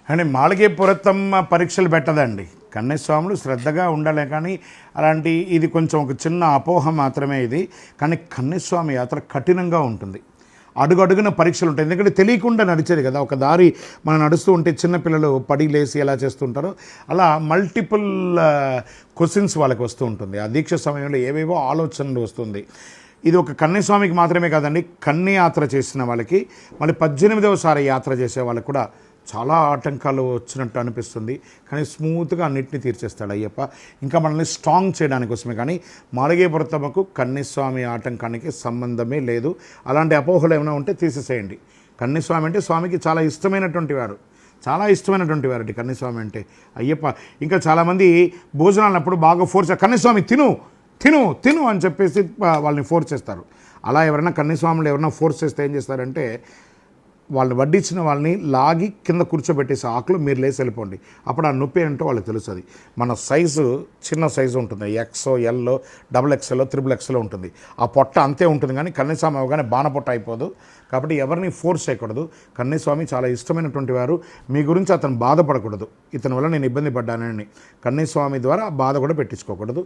అంటే మాళిగే పురత్తమ్మ పరీక్షలు పెట్టదండి. కన్యస్వాములు శ్రద్ధగా ఉండాలి. కానీ అలాంటి ఇది కొంచెం ఒక చిన్న అపోహ మాత్రమే ఇది. కానీ కన్యస్వామి యాత్ర కఠినంగా ఉంటుంది. అడుగడుగున పరీక్షలు ఉంటాయి. ఎందుకంటే తెలియకుండా నడిచేది కదా. ఒక దారి మనం నడుస్తూ ఉంటే చిన్నపిల్లలు పడి లేసి ఎలా చేస్తుంటారో అలా మల్టిపుల్ క్వశ్చన్స్ వాళ్ళకి వస్తూ ఉంటుంది. ఆ దీక్ష సమయంలో ఏవేవో ఆలోచనలు వస్తుంది. ఇది ఒక కన్యస్వామికి మాత్రమే కాదండి, కన్య యాత్ర చేసిన వాళ్ళకి, మళ్ళీ 18వ సారి యాత్ర చేసే వాళ్ళకి కూడా చాలా ఆటంకాలు వచ్చినట్టు అనిపిస్తుంది. కానీ స్మూత్గా అన్నింటినీ తీర్చేస్తాడు అయ్యప్ప. ఇంకా మనల్ని స్ట్రాంగ్ చేయడానికి కోసమే. కానీ మాళిగే పురత్తమ్మకు కన్యస్వామి ఆటంకానికి సంబంధమే లేదు. అలాంటి అపోహలు ఏమైనా ఉంటే తీసేసేయండి. కన్యస్వామి అంటే స్వామికి చాలా ఇష్టమైనటువంటి వారు, చాలా ఇష్టమైనటువంటి వారండి కన్యస్వామి అంటే అయ్యప్ప. ఇంకా చాలామంది భోజనాలప్పుడు బాగా ఫోర్స్, కన్యస్వామి తిను తిను తిను అని చెప్పేసి వాళ్ళని ఫోర్స్ చేస్తారు. అలా ఎవరైనా కన్యస్వాములు ఎవరైనా ఫోర్స్ చేస్తే ఏం చేస్తారంటే, వాళ్ళని వడ్డించిన వాళ్ళని లాగి కింద కూర్చోబెట్టేసి ఆకులు మీరు లేసి వెళ్ళిపోండి. అప్పుడు ఆ నొప్పి ఏంటో వాళ్ళకి తెలుస్తుంది. మన సైజు చిన్న సైజు ఉంటుంది, ఎక్సో ఎల్లో XXL XXL ఉంటుంది. ఆ పొట్ట అంతే ఉంటుంది. కానీ కన్యస్వామి అవగానే బాణపొట్ట అయిపోదు. కాబట్టి ఎవరిని ఫోర్స్ చేయకూడదు. కన్యస్వామి చాలా ఇష్టమైనటువంటి వారు. మీ గురించి అతను బాధపడకూడదు, ఇతని వల్ల నేను ఇబ్బంది పడ్డానని. కన్యస్వామి ద్వారా బాధ కూడా పెట్టించుకోకూడదు.